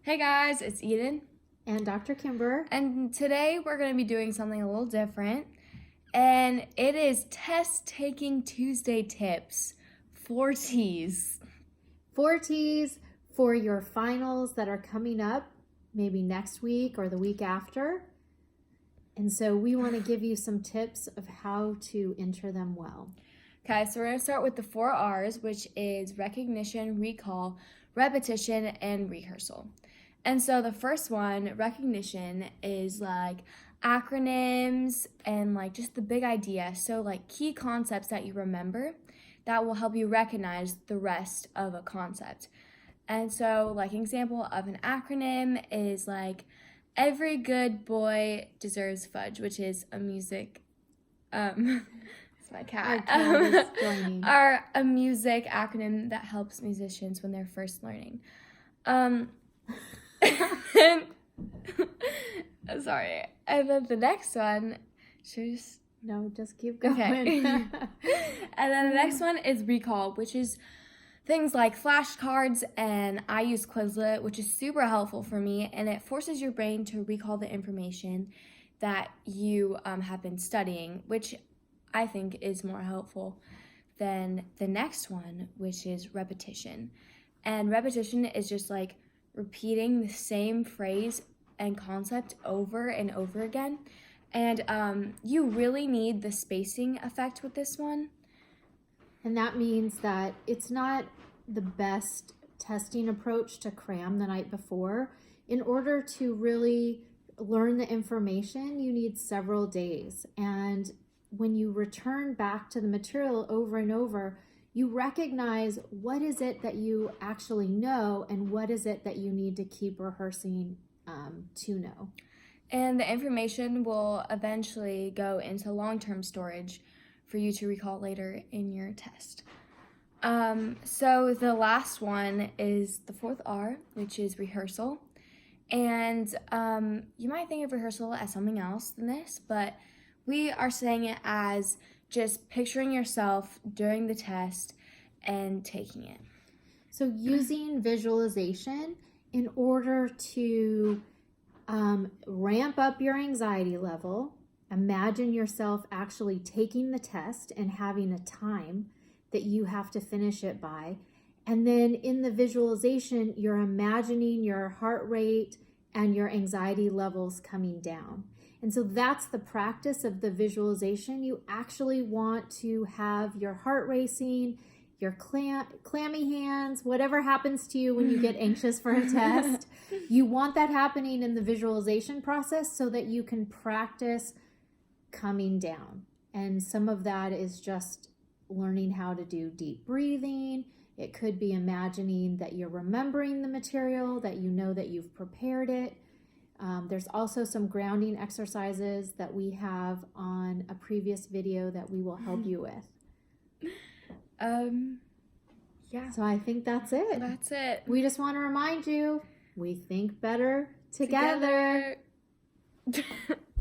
Hey guys, it's Eden. And Dr. Kimber. And today we're going to be doing something a little different. And it is Test Taking Tuesday tips. 4 T's. 4 T's for your finals that are coming up, maybe next week or the week after. And so we want to give you some tips of how to enter them well. Okay, so we're going to start with the 4 R's, which is recognition, recall, repetition, and rehearsal. And so the first one, recognition, is like acronyms and like just the big idea. So like key concepts that you remember that will help you recognize the rest of a concept. And so like an example of an acronym is like every good boy deserves fudge, which is a music it's my cat. Are a music acronym that helps musicians when they're first learning. Sorry. And then the next one, No, just keep going. Okay. And then the next one is recall, which is things like flashcards, and I use Quizlet, which is super helpful for me, and it forces your brain to recall the information that you have been studying, which I think is more helpful than the next one, which is repetition. And repetition is just like repeating the same phrase and concept over and over again. And you really need the spacing effect with this one. And that means that it's not the best testing approach to cram the night before. In order to really learn the information, you need several days. And when you return back to the material over and over, you recognize what is it that you actually know and what is it that you need to keep rehearsing to know. And the information will eventually go into long-term storage for you to recall later in your test. So the last one is the 4th R, which is rehearsal. And you might think of rehearsal as something else than this, but we are saying it as just picturing yourself during the test and taking it. So using visualization in order to ramp up your anxiety level, imagine yourself actually taking the test and having a time that you have to finish it by. And then in the visualization, you're imagining your heart rate and your anxiety levels coming down. And so that's the practice of the visualization. You actually want to have your heart racing, your clammy hands, whatever happens to you when you get anxious for a test. You want that happening in the visualization process so that you can practice coming down. And some of that is just learning how to do deep breathing. It could be imagining that you're remembering the material, that you know that you've prepared it. There's also some grounding exercises that we have on a previous video that we will help you with. Yeah. So I think that's it. That's it. We just want to remind you, we think better together.